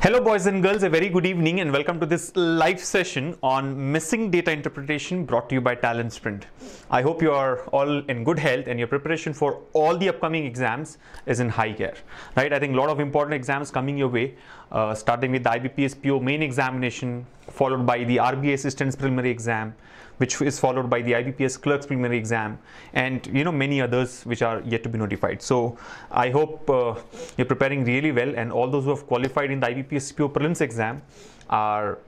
Hello boys and girls, a very good evening and welcome to this live session on missing data interpretation brought to you by TalentSprint. I hope you are all in good health and your preparation for all the upcoming exams is in high gear, right? I think a lot of important exams coming your way, starting with the IBPS PO main examination, followed by the RBI Assistant's preliminary exam, which is followed by the IBPS Clerk's preliminary exam, and many others which are yet to be notified. So I hope you're preparing really well, and all those who have qualified in the IBPS PO prelims exam are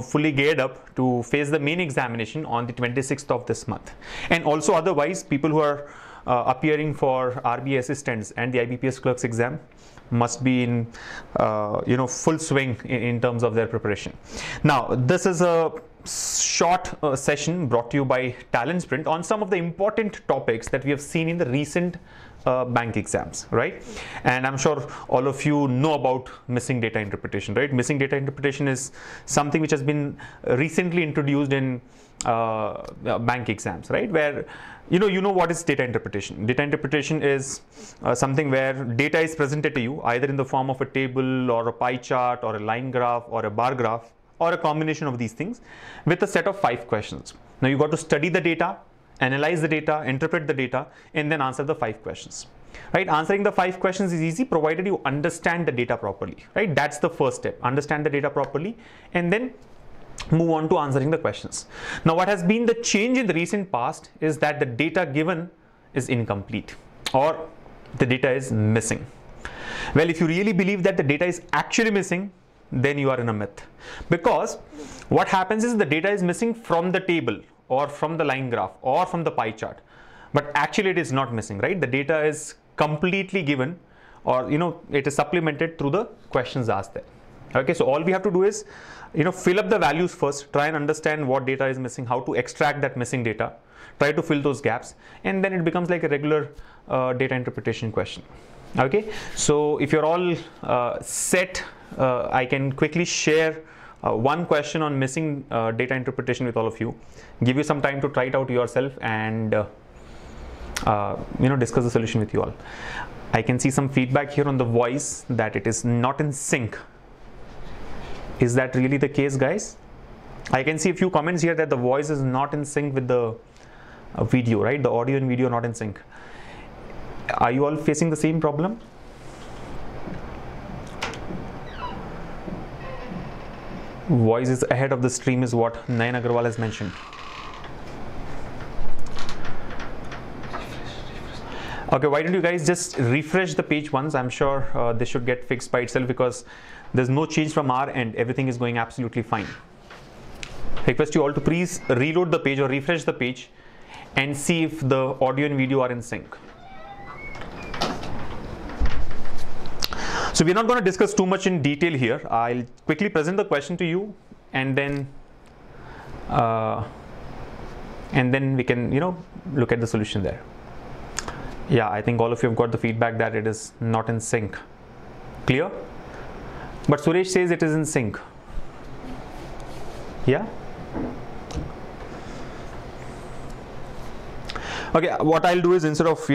fully geared up to face the main examination on the 26th of this month. And also otherwise, people who are appearing for RBI assistants and the IBPS Clerk's exam must be in full swing in terms of their preparation. Now this is a short session brought to you by TalentSprint on some of the important topics that we have seen in the recent bank exams, right? And I'm sure all of you know about missing data interpretation, right? Missing data interpretation is something which has been recently introduced in bank exams, right? Where you know what is data interpretation. Data interpretation is something where data is presented to you either in the form of a table or a pie chart or a line graph or a bar graph or a combination of these things with a set of 5 questions. Now you got to study the data, analyze the data, interpret the data, and then answer the 5 questions. Right? Answering the 5 questions is easy provided you understand the data properly. Right? That's the first step. Understand the data properly and then move on to answering the questions. Now what has been the change in the recent past is that the data given is incomplete or the data is missing. Well, if you really believe that the data is actually missing, then you are in a myth, because what happens is the data is missing from the table or from the line graph or from the pie chart, but actually it is not missing, right? The data is completely given, or it is supplemented through the questions asked there. Okay, so all we have to do is fill up the values first, try and understand what data is missing, how to extract that missing data, try to fill those gaps, and then it becomes like a regular data interpretation question. Okay, so if you're all set, I can quickly share one question on missing data interpretation with all of you, give you some time to try it out yourself and discuss the solution with you all. I can see some feedback here on the voice that it is not in sync. Is that really the case, guys? I can see a few comments here that the voice is not in sync with the video, right? The audio and video are not in sync. Are you all facing the same problem? Voice is ahead of the stream is what Nayan Agarwal has mentioned. Okay, why don't you guys just refresh the page once? I'm sure this should get fixed by itself because there's no change from our end. Everything is going absolutely fine. Request you all to please reload the page or refresh the page and see if the audio and video are in sync. So we're not going to discuss too much in detail here. I'll quickly present the question to you and then we can look at the solution there. Yeah, I think all of you have got the feedback that it is not in sync. Clear? But Suresh says it is in sync. Yeah? Okay, what I'll do is instead of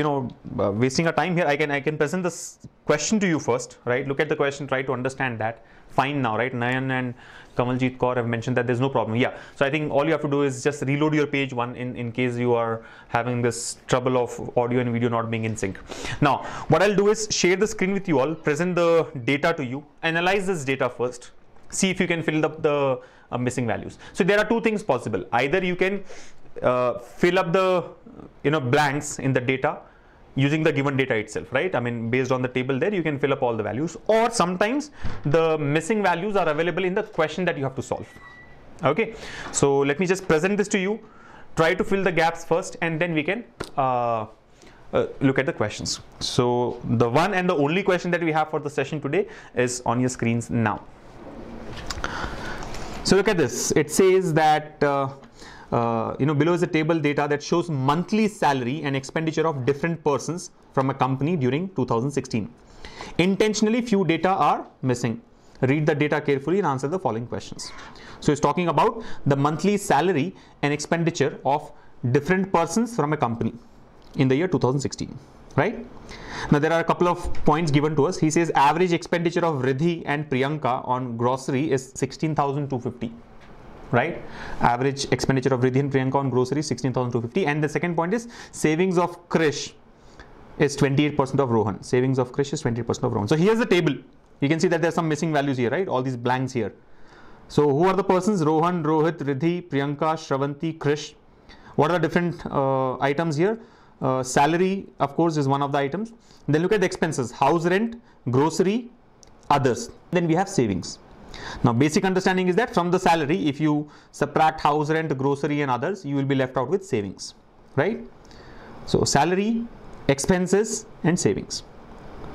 wasting our time here, I can present this question to you first, right? Look at the question, try to understand that. Fine now, right? Nayan and Kamaljeet Kaur have mentioned that there's no problem. Yeah, so I think all you have to do is just reload your page one in case you are having this trouble of audio and video not being in sync. Now, what I'll do is share the screen with you all, present the data to you, analyze this data first, see if you can fill up the missing values. So there are 2 things possible. Either you can fill up the blanks in the data using the given data itself, right? I mean, based on the table there, you can fill up all the values, or sometimes the missing values are available in the question that you have to solve. Okay, so let me just present this to you, try to fill the gaps first, and then we can look at the questions. So the one and the only question that we have for the session today is on your screens now. So look at this. It says that below is a table data that shows monthly salary and expenditure of different persons from a company during 2016. Intentionally few data are missing. Read the data carefully and answer the following questions. So it's talking about the monthly salary and expenditure of different persons from a company in the year 2016. right? Now there are a couple of points given to us. He says average expenditure of Riddhi and Priyanka on grocery is 16,250, right? Average expenditure of Riddhi and Priyanka on grocery is 16,250. And the second point is savings of Krish is 28% of Rohan. Savings of Krish is 28% of Rohan. So here's the table. You can see that there's some missing values here, right? All these blanks here. So who are the persons? Rohan, Rohit, Riddhi, Priyanka, Sravanti, Krish. What are the different items here? Salary, of course, is one of the items. Then look at the expenses: house rent, grocery, others. Then we have savings. Now basic understanding is that from the salary, if you subtract house rent, grocery and others, you will be left out with savings, right? So salary, expenses and savings.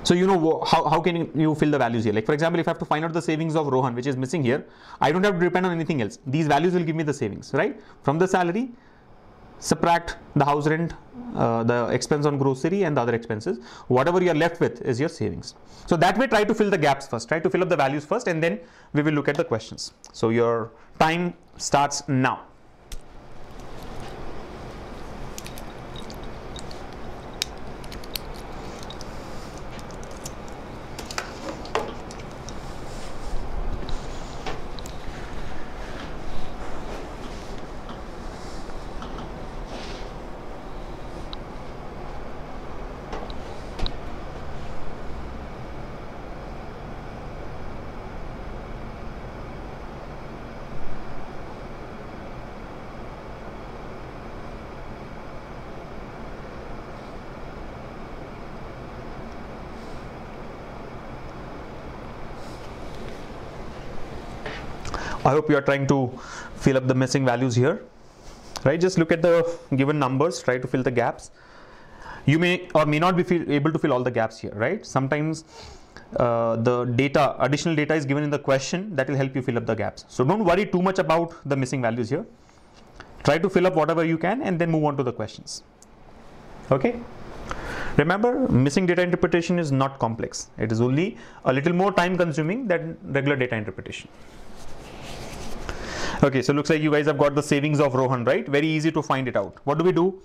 So you know how can you fill the values here? Like for example, if I have to find out the savings of Rohan, which is missing here, I don't have to depend on anything else. These values will give me the savings, right? From the salary, subtract the house rent, the expense on grocery and the other expenses. Whatever you are left with is your savings. So that way, try to fill the gaps first. Try to fill up the values first, and then we will look at the questions. So your time starts now. I hope you are trying to fill up the missing values here, right? Just look at the given numbers, try to fill the gaps. You may or may not be able to fill all the gaps here, right? Sometimes the additional data is given in the question that will help you fill up the gaps. So don't worry too much about the missing values here. Try to fill up whatever you can and then move on to the questions. Okay? Remember, missing data interpretation is not complex. It is only a little more time consuming than regular data interpretation. Okay, so looks like you guys have got the savings of Rohan, right? Very easy to find it out. What do we do?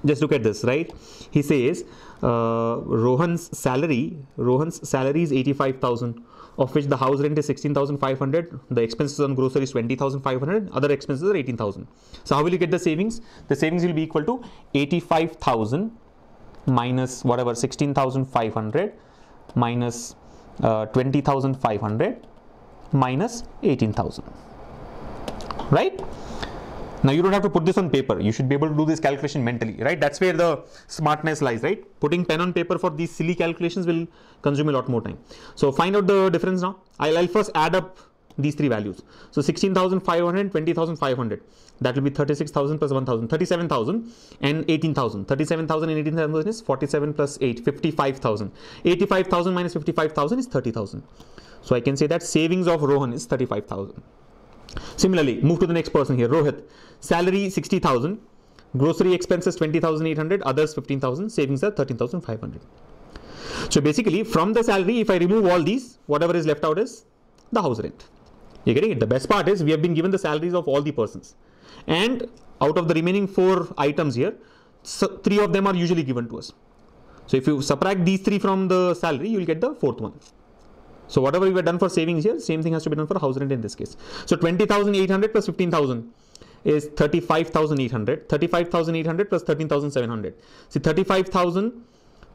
Just look at this, right? He says Rohan's salary is 85,000, of which the house rent is 16,500, the expenses on grocery is 20,500, other expenses are 18,000. So how will you get the savings? The savings will be equal to 85,000 minus whatever 16,500 minus 20,500 minus 18,000. Right? Now you don't have to put this on paper. You should be able to do this calculation mentally, right? That's where the smartness lies, right? Putting pen on paper for these silly calculations will consume a lot more time. So find out the difference now. I'll first add up these three values. So 16,500 and 20,500. That will be 36,000 plus 1,000, 37,000 and 18,000. 37,000 and 18,000 is 47 plus 8, 55,000. 85,000 minus 55,000 is 30,000. So I can say that savings of Rohan is 35,000. Similarly, move to the next person here, Rohit. Salary 60,000, grocery expenses 20,800, others 15,000, savings are 13,500. So basically, from the salary, if I remove all these, whatever is left out is the house rent. You're getting it? The best part is we have been given the salaries of all the persons, and out of the remaining 4 items here, 3 of them are usually given to us. So if you subtract these 3 from the salary, you will get the 4th one. So whatever we were done for savings here, same thing has to be done for house rent in this case. So 20,800 plus 15,000 is 35,800. 35,800 plus 13,700. See, 35,000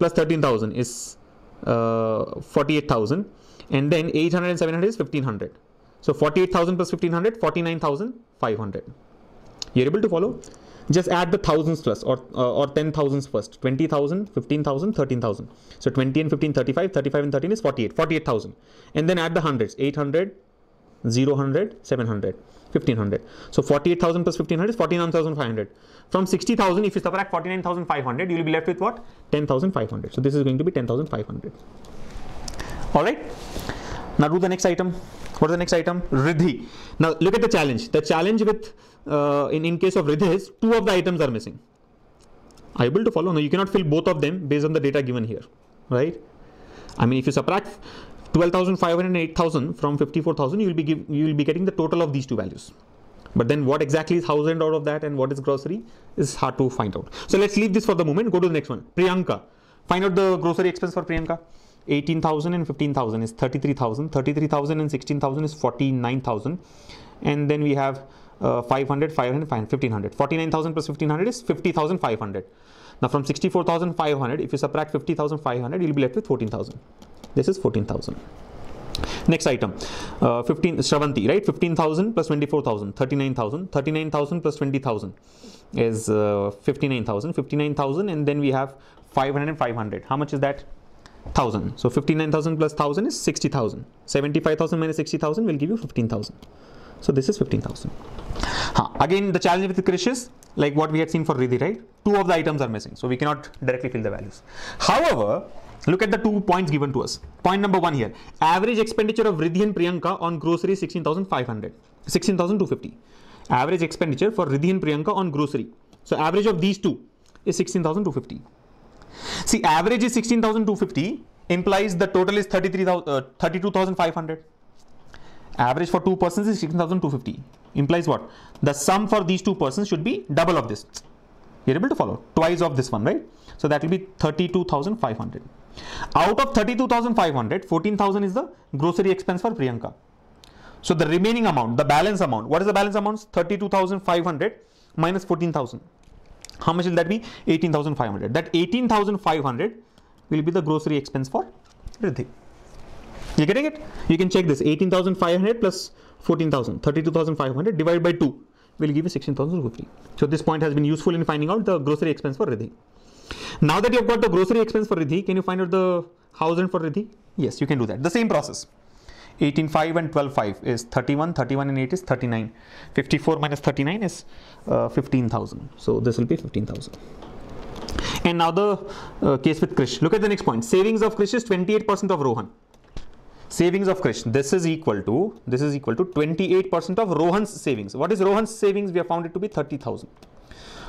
plus 13,000 is 48,000, and then 800 and 700 is 1,500. So 48,000 plus 1,500, 49,500. You're able to follow? Just add the thousands plus or 10,000s first. 20,000, 15,000, 13,000. So 20 and 15, 35, 35 and 13 is 48, 48,000. And then add the hundreds, 800, 000, 700, 1,500. So 48,000 plus 1,500 is 49,500. From 60,000, if you subtract 49,500, you will be left with what? 10,500. So this is going to be 10,500. All right. Now do the next item. What is the next item? Riddhi. Now look at the challenge. The challenge with in case of Riddhi is 2 of the items are missing. Are you able to follow? No, you cannot fill both of them based on the data given here, right? I mean, if you subtract 12,500 and 8,000 from 54,000, you will be getting the total of these 2 values. But then what exactly is house rent out of that and what is grocery is hard to find out. So let's leave this for the moment. Go to the next one. Priyanka. Find out the grocery expense for Priyanka. 18,000 and 15,000 is 33,000. 33,000 and 16,000 is 49,000. And then we have 500, 500, 1,500. 49,000 plus 1,500 is 50,500. Now from 64,500, if you subtract 50,500, you'll be left with 14,000. This is 14,000. Next item, 15 Sravanti, right? 15,000 plus 24,000, 39,000. 39,000 plus 20,000 is 59,000. 59,000, and then we have 500 and 500. How much is that? 1,000. So 59,000 plus 1,000 is 60,000. 75,000 minus 60,000 will give you 15,000. So this is 15,000. Again, the challenge with Krish is like what we had seen for Riddhi, right? Two of the items are missing, so we cannot directly fill the values. However, look at the 2 points given to us. Point number 1 here. Average expenditure of Riddhi and Priyanka on grocery 16,500. 16,250. Average expenditure for Riddhi and Priyanka on grocery. So average of these two is 16,250. See, average is 16,250 implies the total is 32,500. Average for 2 persons is 16,250. Implies what? The sum for these 2 persons should be double of this. You're able to follow? Twice of this one, right? So that will be 32,500. Out of 32,500, 14,000 is the grocery expense for Priyanka. So the remaining amount, the balance amount, what is the balance amount? 32,500 minus 14,000. How much will that be? 18,500. That 18,500 will be the grocery expense for Riddhi. You getting it? You can check this. 18,500 plus 14,000, 32,500 divided by 2 will give you 16,250. So this point has been useful in finding out the grocery expense for Riddhi. Now that you have got the grocery expense for Riddhi, can you find out the house rent for Riddhi? Yes, you can do that. The same process. 18,500 and 12,500 is 31. 31 and 8 is 39. 54 minus 39 is 15,000. So this will be 15,000. And now the case with Krish. Look at the next point. Savings of Krish is 28% of Rohan. Savings of Krish. This is equal to 28% of Rohan's savings. What is Rohan's savings? We have found it to be 30,000.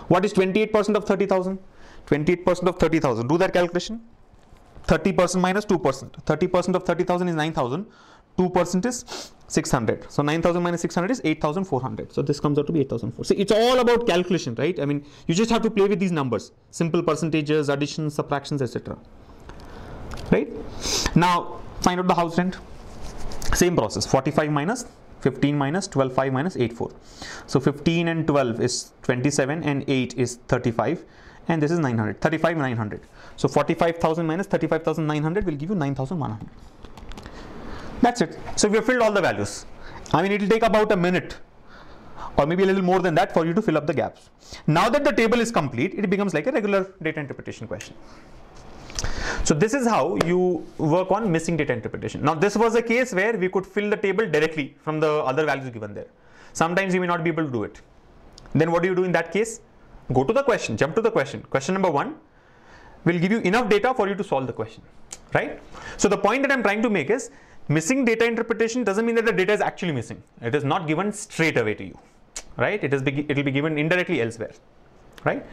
What is 28% of 30,000? 28% of 30,000. Do that calculation. 30% minus 2%. 30% of 30,000 is 9,000. 2% is 600. So 9,000 minus 600 is 8,400. So this comes out to be 8,400. See, it's all about calculation, right? I mean, you just have to play with these numbers. Simple percentages, additions, subtractions, etc. Right? Now, find out the house rent. Same process. 45 minus 15 minus 12, 5 minus 8, 4. So 15 and 12 is 27 and 8 is 35. And this is 900. 35, 900. So 45,000 minus 35,900 will give you 9,100. That's it. So we have filled all the values. I mean, it will take about a minute or maybe a little more than that for you to fill up the gaps. Now that the table is complete, it becomes like a regular data interpretation question. So this is how you work on missing data interpretation. Now this was a case where we could fill the table directly from the other values given there. Sometimes you may not be able to do it. Then what do you do in that case? Go to the question, jump to the question. Question number 1 will give you enough data for you to solve the question, right? So the point that I'm trying to make is missing data interpretation doesn't mean that the data is actually missing. It is not given straight away to you, right? It will be given indirectly elsewhere, right?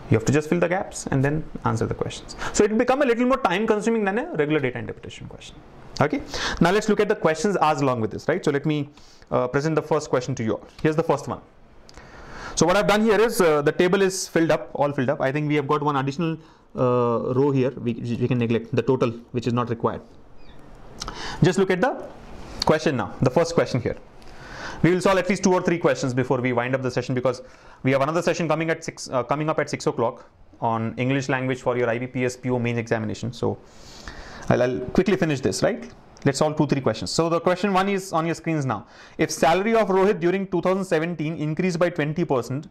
You have to just fill the gaps and then answer the questions. So it will become a little more time consuming than a regular data interpretation question. Okay. Now let's look at the questions asked along with this, right? So let me present the first question to you all. Here's the first one. So what I've done here is the table is filled up, all filled up. I think we have got one additional row here. We can neglect the total, which is not required. Just look at the question now. The first question here. We will solve at least 2 or 3 questions before we wind up the session, because we have another session coming up at 6 o'clock on English language for your IBPS PO main examination. So I'll quickly finish this, right? Let's solve 2-3 questions. So the question 1 is on your screens now. If salary of Rohit during 2017 increased by 20%,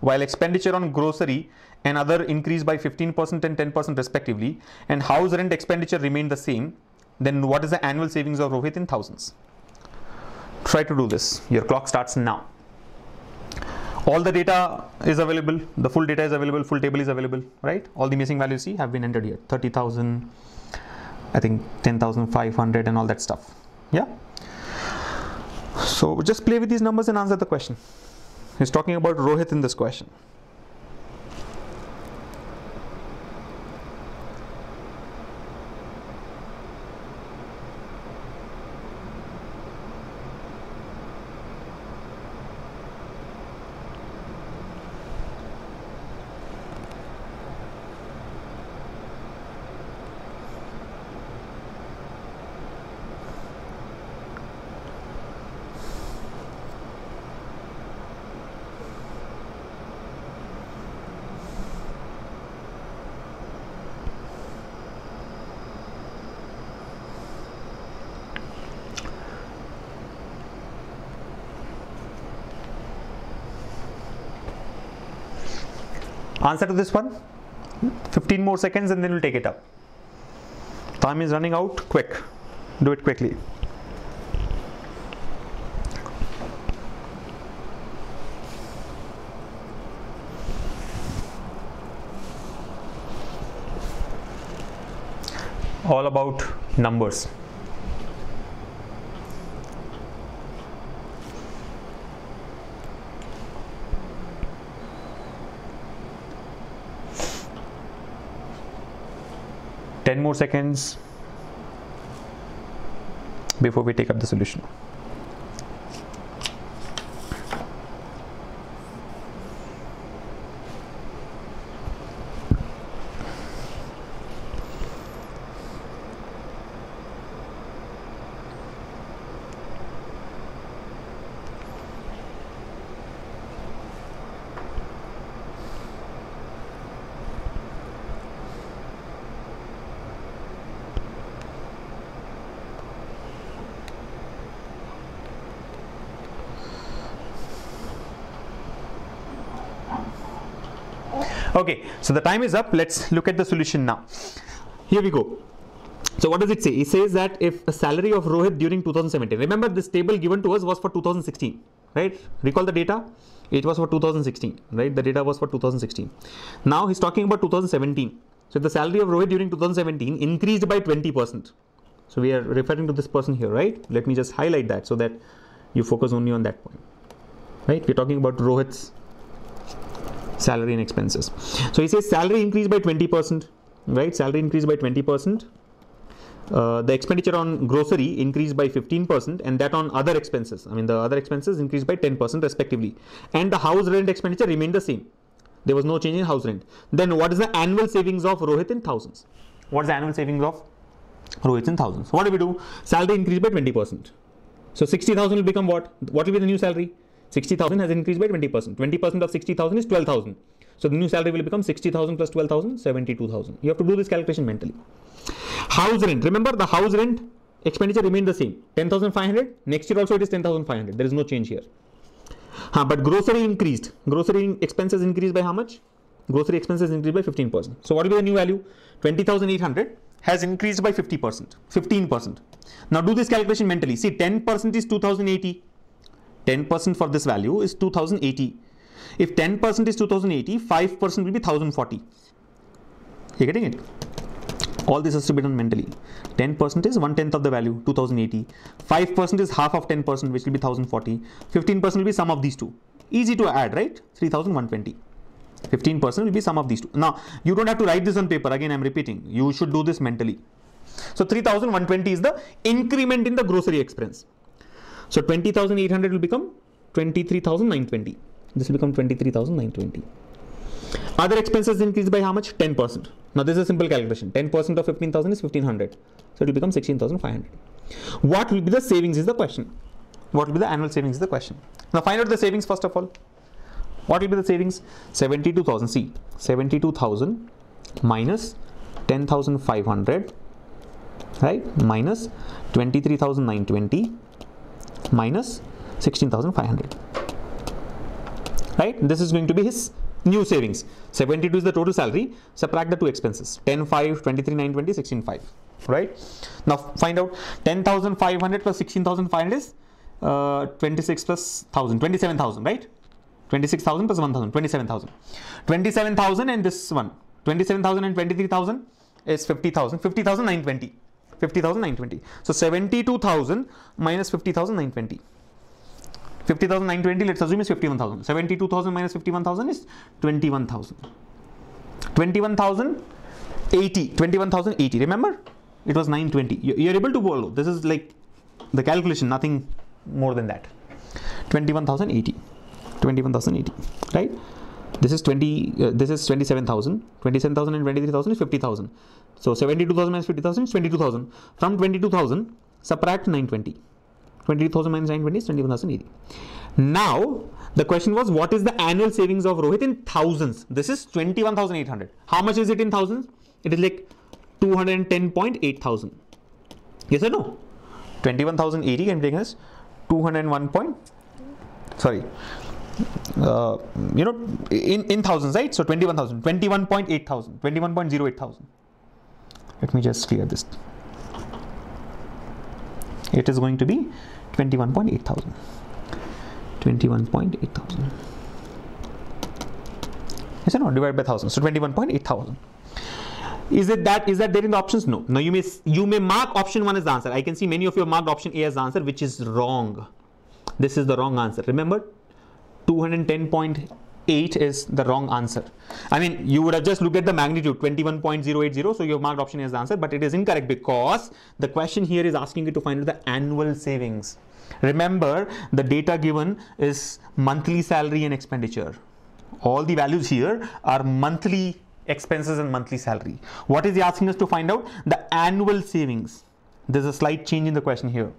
while expenditure on grocery and other increased by 15% and 10% respectively, and house rent expenditure remained the same, then what is the annual savings of Rohit in thousands? Try to do this. Your clock starts now. All the data is available. The full data is available. Full table is available, right? All the missing values have been entered here. 30,000, I think 10,500 and all that stuff. Yeah. So just play with these numbers and answer the question. He's talking about Rohit in this question. Answer to this one, 15 more seconds and then we'll take it up. Time is running out, quick, do it quickly. All about numbers. Ten more seconds before we take up the solution. Okay, so the time is up. Let's look at the solution now. Here we go. So what does it say? It says that if a salary of Rohit during 2017, remember this table given to us was for 2016, right? Recall the data? It was for 2016, right? The data was for 2016. Now he's talking about 2017. So the salary of Rohit during 2017 increased by 20%. So we are referring to this person here, right? Let me just highlight that so that you focus only on that point, right? We're talking about Rohit's salary and expenses. So he says salary increased by 20%, right? Salary increased by 20%. The expenditure on grocery increased by 15% and that on other expenses. I mean, the other expenses increased by 10% respectively. And the house rent expenditure remained the same. There was no change in house rent. Then what is the annual savings of Rohit in thousands? What is the annual savings of Rohit in thousands? What do we do? Salary increased by 20%. So 60,000 will become what? What will be the new salary? 60,000 has increased by 20%. 20% of 60,000 is 12,000. So the new salary will become 60,000 plus 12,000, 72,000. You have to do this calculation mentally. House rent. Remember the house rent expenditure remained the same. 10,500. Next year also it is 10,500. There is no change here. But grocery increased. Grocery expenses increased by how much? Grocery expenses increased by 15%. So what will be the new value? 20,800 has increased by 50%. 15%. Now do this calculation mentally. See, 10% is 2,080. 10% for this value is 2080. If 10% is 2080, 5% will be 1040. You're getting it? All this has to be done mentally. 10% is 1/10 of the value, 2080. 5% is half of 10%, which will be 1040. 15% will be sum of these two. Easy to add, right? 3120. 15% will be sum of these two. Now, you don't have to write this on paper. Again, I'm repeating. You should do this mentally. So 3120 is the increment in the grocery expense. So 20,800 will become 23,920. This will become 23,920. Other expenses increased by how much? 10%. Now this is a simple calculation. 10% of 15,000 is 1,500. So it will become 16,500. What will be the savings is the question. What will be the annual savings is the question. Now find out the savings first of all. What will be the savings? 72,000. See, 72,000 minus 10,500, right? Minus 23,920. Minus 16,500, right? This is going to be his new savings. 72 is the total salary. Subtract the two expenses. 10,500, 23,920, 16,500, right? Now find out 10,500 plus 16,500 is 26 plus 1,000, 27,000, right? 26,000 plus 1,000, 27,000. 27,000 and this one, 27,000 and 23,000 is 50,000, 50,920. 50,920. So 72,000 minus 50,920. 50,920, let's assume is 51,000. 72,000 minus 51,000 is 21,000. 21,080. 21,080. Remember, it was 920. You're able to follow. This is like the calculation, nothing more than that. 21,080. 21,080. Right? This is 27,000. 27,000 and 23,000 is 50,000. So 72,000 minus 50,000 is 22,000. From 22,000, subtract 920. 22,000 minus 920 is 21,080. Now, the question was, what is the annual savings of Rohit in thousands? This is 21,800. How much is it in thousands? It is like 210.8 thousand. Yes or no? 21,080 can bring us 201 point, sorry, in thousands, right? So 21,000, 21.8 thousand, 21.08 thousand. Let me just clear this. It is going to be 21.8 thousand. 21.8 thousand. Yes or no? Divided by 1,000. So 21.8 thousand. Is that there in the options? No. Now you may mark option 1 as the answer. I can see many of you have marked option A as the answer, which is wrong. This is the wrong answer. Remember, 210.8 is the wrong answer. I mean, you would have just looked at the magnitude, 21.080, so you have marked option A as the answer, but it is incorrect because the question here is asking you to find out the annual savings. Remember, the data given is monthly salary and expenditure. All the values here are monthly expenses and monthly salary. What is he asking us to find out? The annual savings. There's a slight change in the question here,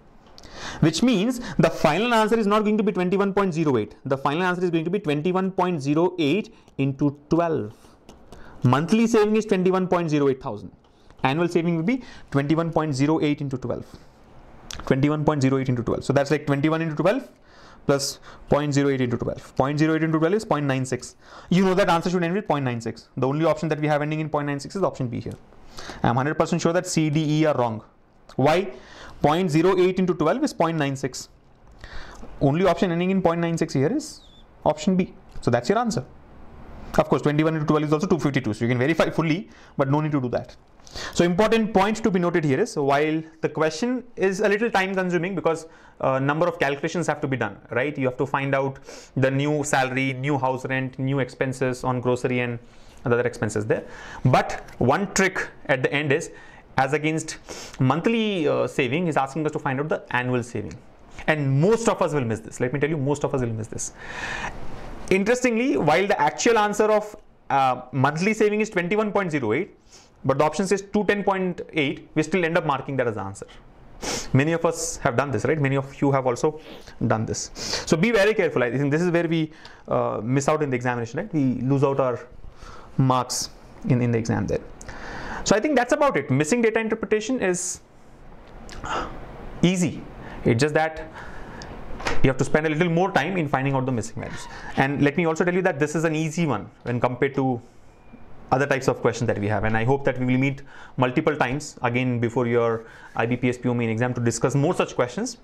which means the final answer is not going to be 21.08. The final answer is going to be 21.08 into 12. Monthly saving is 21.08 thousand. Annual saving will be 21.08 into 12. 21.08 into 12. So that's like 21 into 12 plus 0.08 into 12. 0.08 into 12 is 0.96. You know that answer should end with 0.96. The only option that we have ending in 0.96 is option B here. I am 100% sure that C, D, E are wrong. Why? 0.08 into 12 is 0.96. Only option ending in 0.96 here is option B. So that's your answer. Of course, 21 into 12 is also 252. So you can verify fully, but no need to do that. So important point to be noted here is, while the question is a little time consuming because a number of calculations have to be done, right? You have to find out the new salary, new house rent, new expenses on grocery and other expenses there. But one trick at the end is, as against monthly saving, is asking us to find out the annual saving. And most of us will miss this. Let me tell you, most of us will miss this. Interestingly, while the actual answer of monthly saving is 21.08, but the option says 210.8, we still end up marking that as the answer. Many of us have done this, right? Many of you have also done this. So be very careful. I think this is where we miss out in the examination, right? We lose out our marks in the exam there. So I think that's about it. Missing data interpretation is easy. It's just that you have to spend a little more time in finding out the missing values. And let me also tell you that this is an easy one when compared to other types of questions that we have. And I hope that we will meet multiple times again before your IBPS PO main exam to discuss more such questions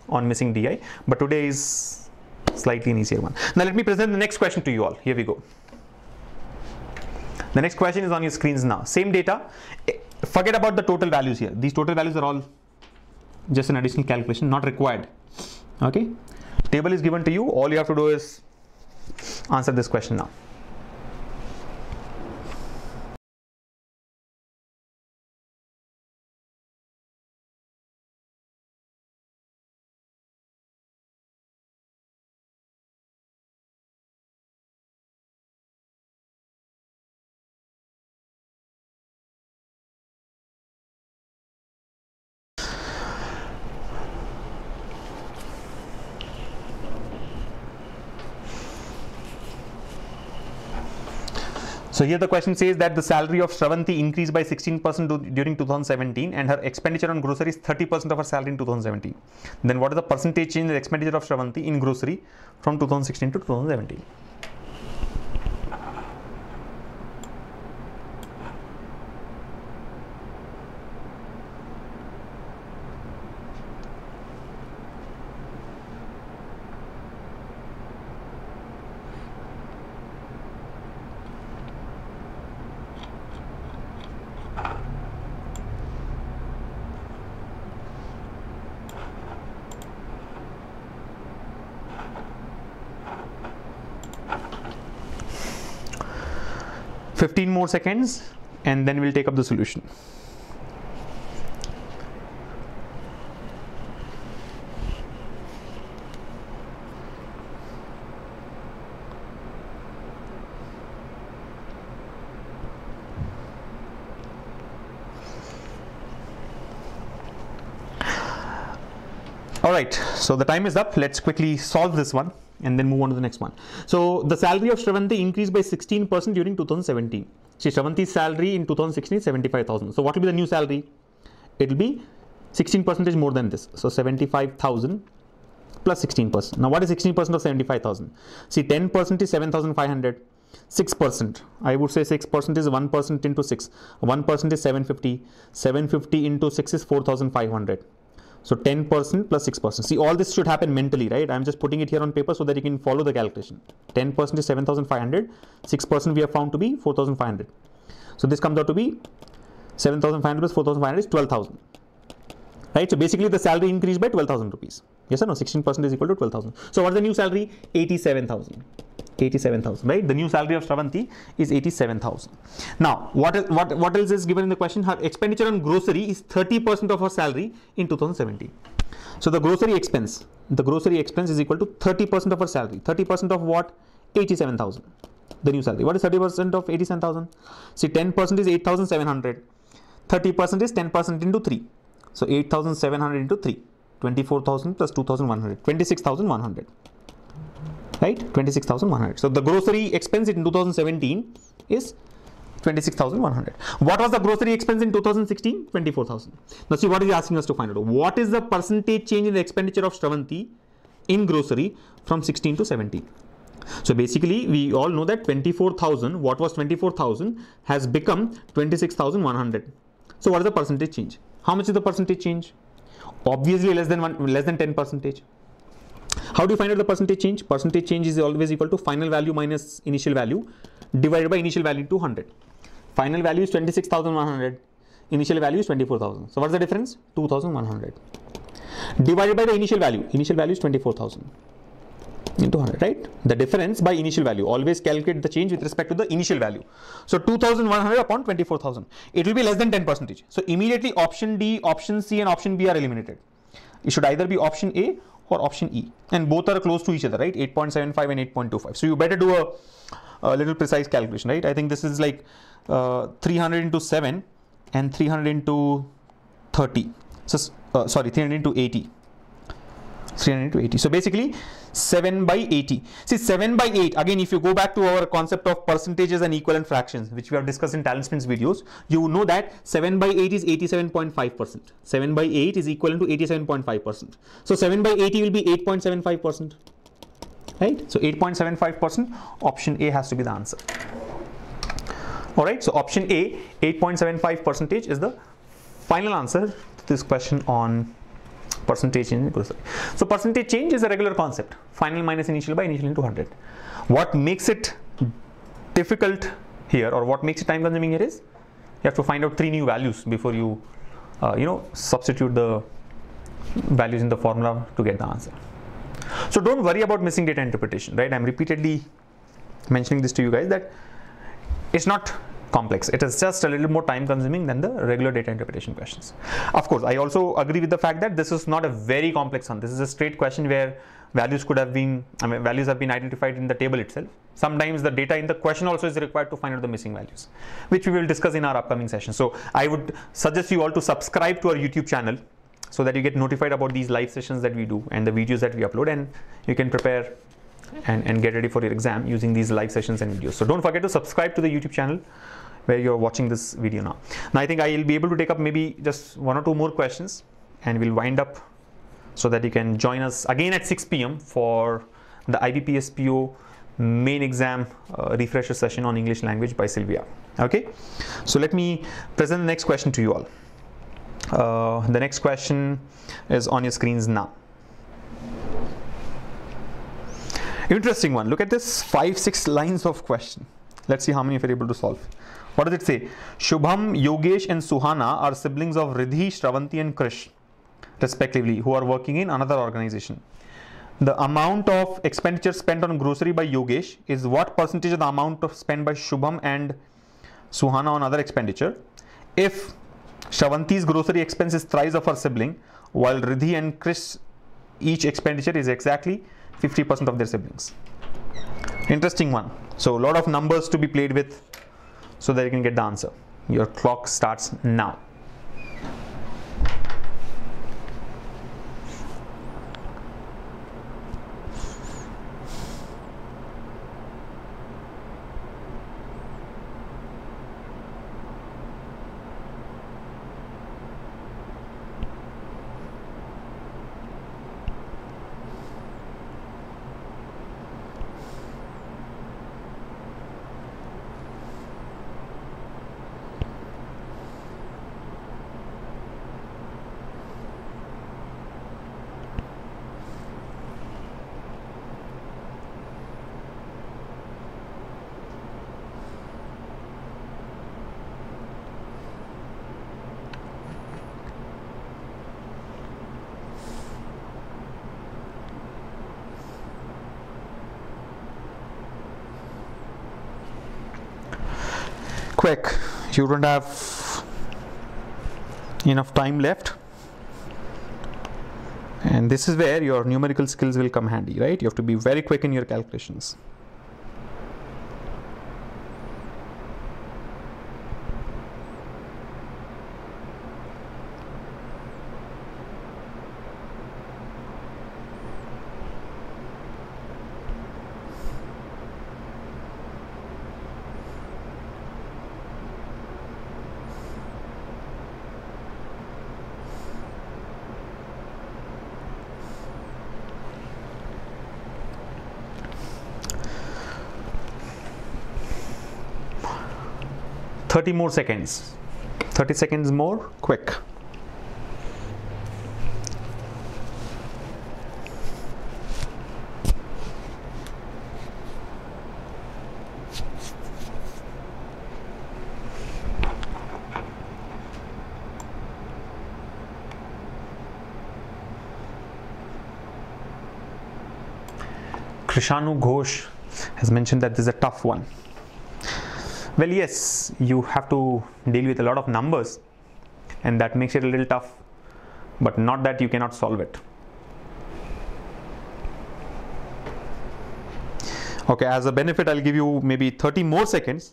on missing DI. But today is slightly an easier one. Now let me present the next question to you all. Here we go. The next question is on your screens now. Same data. Forget about the total values here. These total values are all just an additional calculation, not required. Okay. Table is given to you. All you have to do is answer this question now. So here the question says that the salary of Sravanti increased by 16% during 2017 and her expenditure on grocery is 30% of her salary in 2017. Then what is the percentage change in the expenditure of Sravanti in grocery from 2016 to 2017? $15 more seconds and then we'll take up the solution. All right, so the time is up. Let's quickly solve this one and then move on to the next one. So the salary of Sravanti increased by 16% during 2017. See, Sravanti's salary in 2016 is 75,000. So what will be the new salary? It will be 16% more than this. So 75,000 plus 16%. Now what is 16% of 75,000? See, 10% is 7,500. 6%, I would say 6% is 1% into 6. 1% is 750. 750 into 6 is 4,500. So 10% plus 6%. See, all this should happen mentally, right? I'm just putting it here on paper so that you can follow the calculation. 10% is 7,500. 6% we have found to be 4,500. So this comes out to be 7,500 plus 4,500 is 12,000. Right? So basically the salary increased by 12,000 rupees. Yes or no? 16% is equal to 12,000. So what's the new salary? 87,000. 87,000, right? The new salary of Sravanti is 87,000. Now, what else is given in the question? Her expenditure on grocery is 30% of her salary in 2017. So the grocery expense is equal to 30% of her salary. 30% of what? 87,000. The new salary. What is 30% of 87,000? See, 10% is 8,700. 30% is 10% into 3. So 8,700 into 3. 24,000 plus 2,100. 26,100. Right? 26,100. So the grocery expense in 2017 is 26,100. What was the grocery expense in 2016? 24,000. Now see, what is he asking us to find out? What is the percentage change in the expenditure of Sravanti in grocery from 16 to 17? So basically, we all know that 24,000, what was 24,000 has become 26,100. So what is the percentage change? How much is the percentage change? Obviously less than 10%. How do you find out the percentage change? Percentage change is always equal to final value minus initial value divided by initial value into 100. Final value is 26,100. Initial value is 24,000. So what's the difference? 2,100. Divided by the initial value. Initial value is 24,000 into 100, right? The difference by initial value. Always calculate the change with respect to the initial value. So 2,100 upon 24,000. It will be less than 10%. So immediately option D, option C and option B are eliminated. It should either be option A or option E, and both are close to each other, right? 8.75 and 8.25. So you better do a little precise calculation, right? I think this is like 300 into 7 and 300 into 30. So 300 into 80. 300 into 80. So basically 7 by 80. See, 7 by 8. Again, if you go back to our concept of percentages and equivalent fractions, which we have discussed in TalentSprint's videos, you know that 7 by 8 is 87.5%. 7 by 8 is equivalent to 87.5%. So 7 by 80 will be 8.75%. Right? So 8.75%, option A has to be the answer. All right. So option A, 8.75% is the final answer to this question on percentage change in grocery. So percentage change is a regular concept. Final minus initial by initial into 100. What makes it difficult here, or what makes it time consuming here, is you have to find out 3 new values before you substitute the values in the formula to get the answer. So don't worry about missing data interpretation, right? I'm repeatedly mentioning this to you guys that it's not complex. It is just a little more time consuming than the regular data interpretation questions. Of course, I also agree with the fact that this is not a very complex one. This is a straight question where values have been identified in the table itself. Sometimes the data in the question also is required to find out the missing values, which we will discuss in our upcoming session. So I would suggest you all to subscribe to our YouTube channel so that you get notified about these live sessions that we do and the videos that we upload, and you can prepare and get ready for your exam using these live sessions and videos. So don't forget to subscribe to the YouTube channel where you're watching this video now. Now I think I will be able to take up maybe just 1 or 2 more questions, and we'll wind up so that you can join us again at 6 p.m. for the IBPS PO main exam refresher session on English language by Sylvia. Okay, so let me present the next question to you all. The next question is on your screens now. Interesting one. Look at this 5-6 lines of question. Let's see how many of you are able to solve. What does it say? Shubham, Yogesh and Suhana are siblings of Riddhi, Sravanti and Krish respectively, who are working in another organization. The amount of expenditure spent on grocery by Yogesh is what percentage of the amount of spent by Shubham and Suhana on other expenditure if Shravanti's grocery expense is thrice of her sibling, while Riddhi and Krish each expenditure is exactly 50% of their siblings. Interesting one. So a lot of numbers to be played with so that you can get the answer. Your clock starts now. quick. You don't have enough time left. And this is where your numerical skills will come handy, right? You have to be very quick in your calculations. Thirty more seconds. 30 seconds more, quick. Krishanu Ghosh has mentioned that this is a tough one. Well, yes, you have to deal with a lot of numbers and that makes it a little tough, but not that you cannot solve it. Okay, as a benefit, I'll give you maybe 30 more seconds.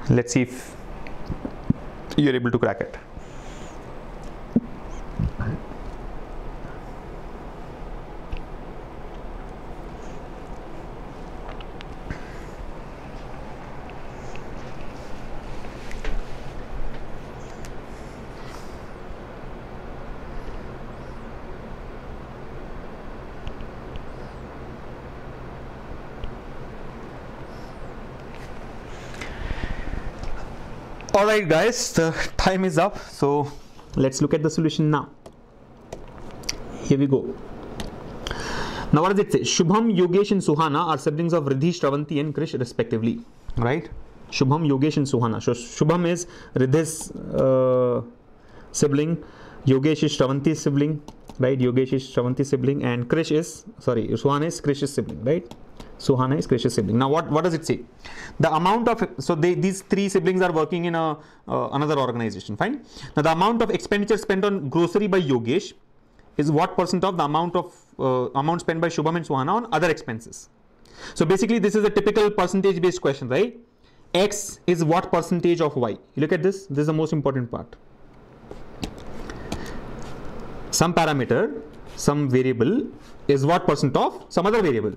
Let's see if you're able to crack it. Alright guys, the time is up, so let's look at the solution now. Here we go. Now what does it say? Shubham, Yogesh and Suhana are siblings of Riddhi, Sravanti and Krish respectively. Right? Shubham, Yogesh and Suhana. So Shubham is Riddhi's sibling, Yogesh is Sravanti's sibling, right? Yogesh is Sravanti's sibling and Krish is, Suhana is Krish's sibling, right? Suhana is Krish's sibling. Now what does it say? The amount of, so these three siblings are working in another organization, fine. Now the amount of expenditure spent on grocery by Yogesh is what percent of the amount spent by Shubham and Suhana on other expenses. So basically this is a typical percentage based question, right? X is what percentage of Y. You look at this is the most important part. Some parameter, some variable is what percent of some other variable.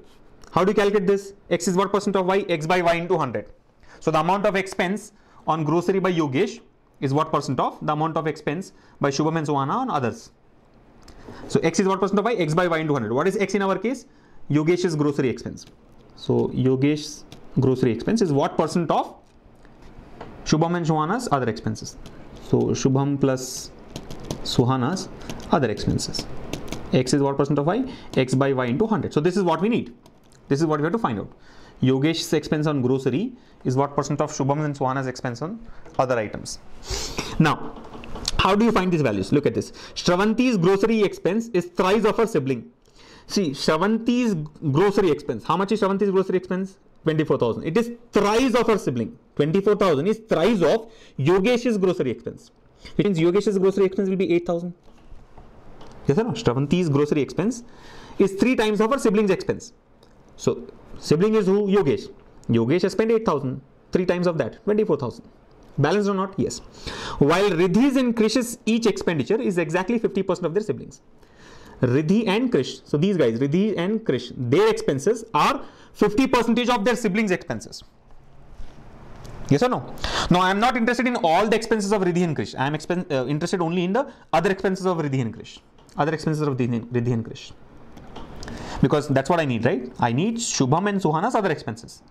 How do you calculate this? X is what percent of Y? X by Y into 100. So the amount of expense on grocery by Yogesh is what percent of the amount of expense by Shubham and Suhana on others. So X is what percent of Y? X by Y into 100. What is X in our case? Yogesh's grocery expense. So Yogesh's grocery expense is what percent of Shubham and Suhana's other expenses. So Shubham plus Suhana's other expenses. X is what percent of Y? X by Y into 100. So this is what we need. This is what we have to find out. Yogesh's expense on grocery is what percent of Shubham and Suhana's expense on other items. Now, how do you find these values? Look at this. Sravanti's grocery expense is thrice of her sibling. See, Sravanti's grocery expense. How much is Sravanti's grocery expense? 24,000. It is thrice of her sibling. 24,000 is thrice of Yogesh's grocery expense. Which means Yogesh's grocery expense will be 8,000. Yes or no? Sravanti's grocery expense is 3 times of her sibling's expense. So, sibling is who? Yogesh. Yogesh has spent 8,000. 3 times of that, 24,000. Balanced or not? Yes. While Riddhi's and Krish's each expenditure is exactly 50% of their siblings. Riddhi and Krish. So, these guys, Riddhi and Krish, their expenses are 50% of their siblings' expenses. Yes or no? Now, I am not interested in all the expenses of Riddhi and Krish. I am interested only in the other expenses of Riddhi and Krish. Other expenses of Riddhi and Krish. Because that's what I need, right? I need Shubham and Suhana's other expenses.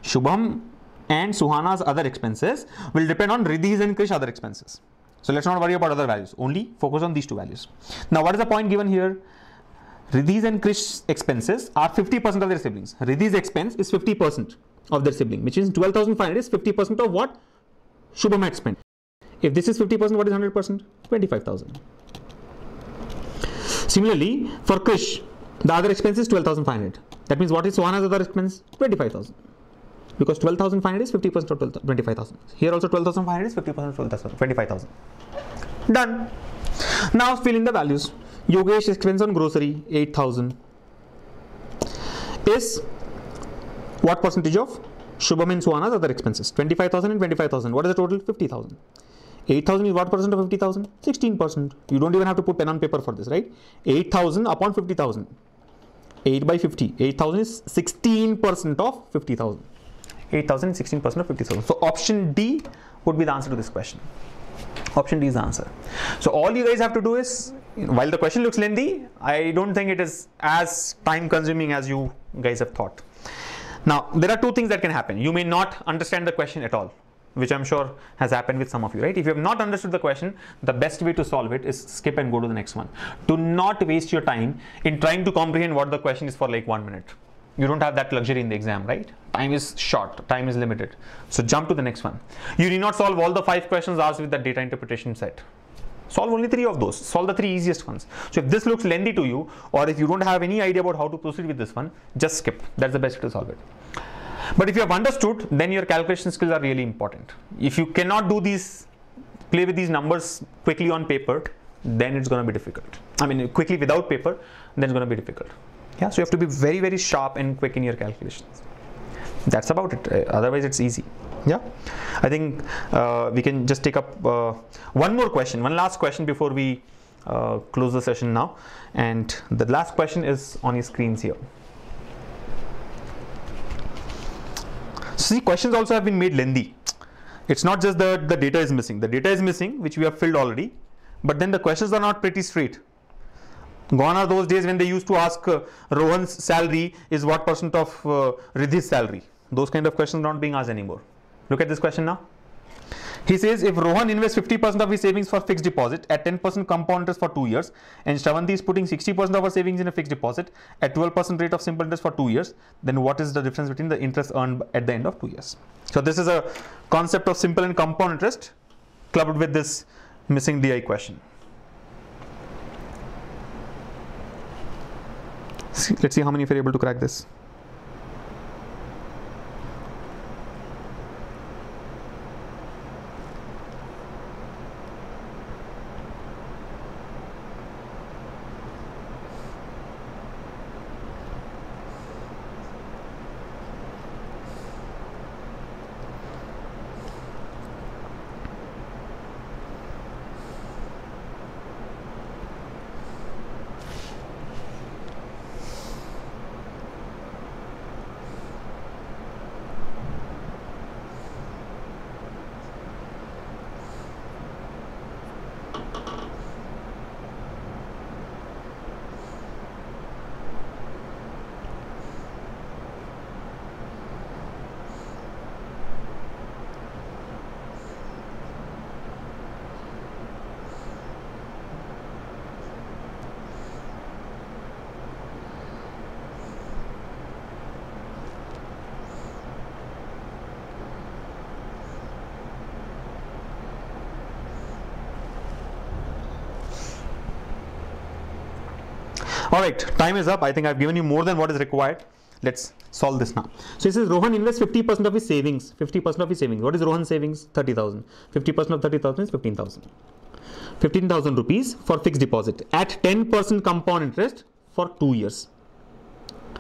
Shubham and Suhana's other expenses will depend on Riddhi's and Krish's other expenses. So let's not worry about other values. Only focus on these 2 values. Now, what is the point given here? Riddhi's and Krish's expenses are 50% of their siblings. Riddhi's expense is 50% of their sibling, which is 12,500 is 50% of what Shubham had spent. If this is 50%, what is 100%? 25,000. Similarly, for Krish, the other expense is 12,500. That means what is Suhana's other expense? 25,000. because 12,500 is 50% of 25,000. Here also 12,500 is 50% of 25,000. Done. Now fill in the values. Yogesh expense on grocery 8,000 is what percentage of Shubham and Suana's other expenses? 25,000 and 25,000. What is the total? 50,000. 8,000 is what percent of 50,000? 16%. You don't even have to put pen on paper for this, right? 8,000 upon 50,000. 8 by 50. 8,000 is 16% of 50,000. 8,000 is 16% of 50,000. So option D would be the answer to this question. Option D is the answer. So all you guys have to do is, while the question looks lengthy, I don't think it is as time consuming as you guys have thought. Now, there are two things that can happen. You may not understand the question at all, which I'm sure has happened with some of you, right? If you have not understood the question, the best way to solve it is skip and go to the next one. Do not waste your time in trying to comprehend what the question is for like 1 minute. You don't have that luxury in the exam, right? Time is short, time is limited. So jump to the next one. You need not solve all the 5 questions asked with the data interpretation set. Solve only 3 of those. Solve the 3 easiest ones. So if this looks lengthy to you, or if you don't have any idea about how to proceed with this one, just skip. That's the best way to solve it. But if you have understood, then your calculation skills are really important. If you cannot do these, play with these numbers quickly on paper, then it's going to be difficult. I mean, quickly without paper, then it's going to be difficult. Yeah, so you have to be very, very sharp and quick in your calculations. That's about it. Otherwise, it's easy. Yeah, I think we can just take up one more question, one last question before we close the session now. And the last question is on your screens here. See, questions also have been made lengthy. It's not just that the data is missing. The data is missing, which we have filled already, but then the questions are not pretty straight. Gone are those days when they used to ask Rohan's salary is what percent of Ridhi's salary. Those kind of questions are not being asked anymore. Look at this question now. He says if Rohan invests 50% of his savings for fixed deposit at 10% compound interest for 2 years, and Sravanti is putting 60% of her savings in a fixed deposit at 12% rate of simple interest for 2 years, then what is the difference between the interest earned at the end of 2 years? So this is a concept of simple and compound interest clubbed with this missing DI question. Let's see how many of you are able to crack this. All right, time is up. I think I've given you more than what is required. Let's solve this now. So it says Rohan invests 50% of his savings. 50% of his savings. What is Rohan's savings? 30,000. 50% of 30,000 is 15,000. 15,000 rupees for fixed deposit at 10% compound interest for 2 years.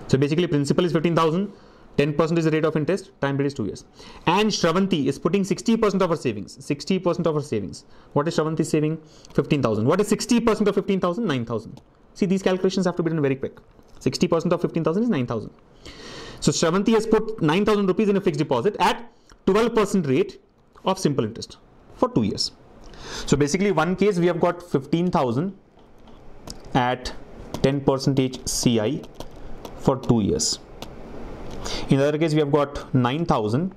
So basically principal is 15,000. 10% is the rate of interest, time period is 2 years. And Sravanti is putting 60% of her savings. 60% of her savings. What is Sravanti saving? 15,000. What is 60% of 15,000? 9,000. See, these calculations have to be done very quick. 60% of 15,000 is 9,000. So Sravanti has put 9,000 rupees in a fixed deposit at 12% rate of simple interest for 2 years. So basically one case we have got 15,000 at 10% CI for 2 years. In the other case we have got 9,000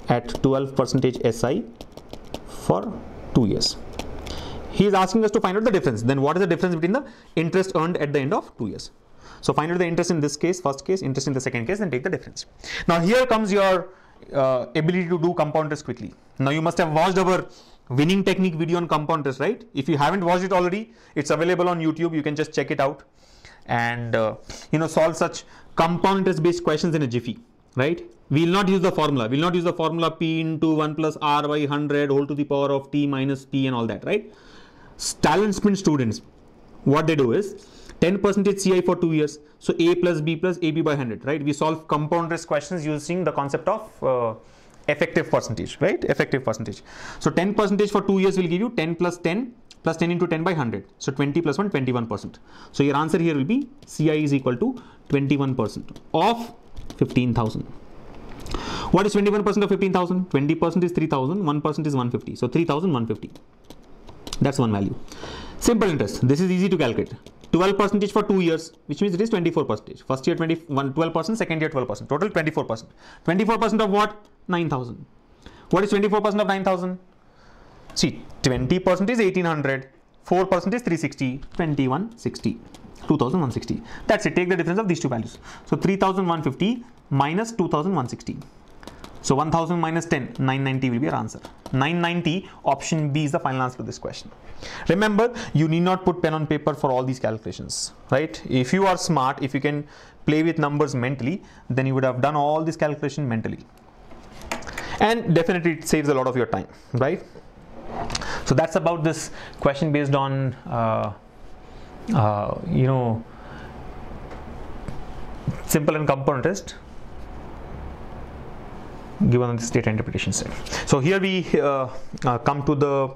at 12% SI for 2 years. He is asking us to find out the difference. Then what is the difference between the interest earned at the end of 2 years? So find out the interest in this case, first case, interest in the second case, and take the difference. Now here comes your ability to do compound interest quickly. Now you must have watched our winning technique video on compound interest, right? If you haven't watched it already, it's available on YouTube. You can just check it out and solve such compound interest based questions in a jiffy. right? We will not use the formula. We will not use the formula P into 1 plus R by 100 whole to the power of T minus P and all that, right? TalentSprint students, what they do is 10% CI for 2 years. So A plus B by 100, right? We solve compound risk questions using the concept of effective percentage, right? Effective percentage. So 10% for 2 years will give you 10 plus 10 plus 10 into 10 by 100. So 20 plus 1, 21%. So your answer here will be CI is equal to 21% of 15,000. What is 21% of 15,000? 20% is 3,000, 1% is 150. So 3,150. That's one value. Simple interest. This is easy to calculate. 12% for 2 years, which means it is 24%. First year 12%, second year 12%. Total 24%. 24% of what? 9,000. What is 24% of 9,000? See, 20% is 1,800. 4% is 360. 2160. 2,160. That's it. Take the difference of these two values. So 3,150 minus 2,160. So 1,000 minus 10, 990 will be your answer. 990, option B is the final answer to this question. Remember, you need not put pen on paper for all these calculations, right? If you are smart, if you can play with numbers mentally, then you would have done all this calculation mentally. And definitely it saves a lot of your time, right? So that's about this question based on, simple and compound test given on this data interpretation set. So here we come to the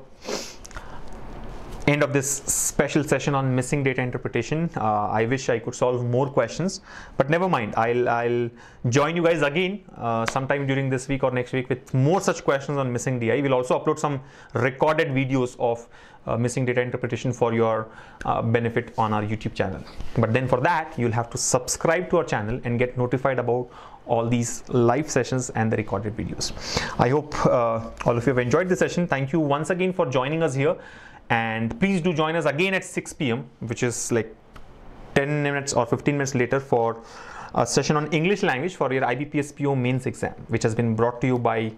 end of this special session on missing data interpretation. I wish I could solve more questions, but never mind. I'll join you guys again sometime during this week or next week with more such questions on missing DI. We'll also upload some recorded videos of missing data interpretation for your benefit on our YouTube channel. But then for that, you'll have to subscribe to our channel and get notified about all these live sessions and the recorded videos. I hope all of you have enjoyed the session. Thank you once again for joining us here. And please do join us again at 6 p.m., which is like 10 minutes or 15 minutes later for a session on English language for your IBPS PO mains exam, which has been brought to you by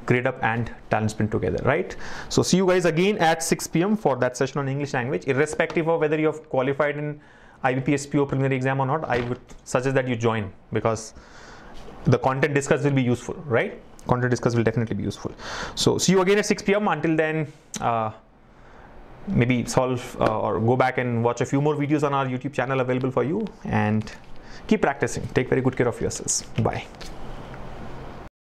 GradeUp and TalentSprint together, right? So see you guys again at 6 p.m. for that session on English language. Irrespective of whether you have qualified in IBPS PO preliminary exam or not, I would suggest that you join because the content discussed will be useful, right? Content discussed will definitely be useful. So see you again at 6 p.m. Until then, maybe solve or go back and watch a few more videos on our YouTube channel available for you, and keep practicing. Take very good care of yourselves. Bye.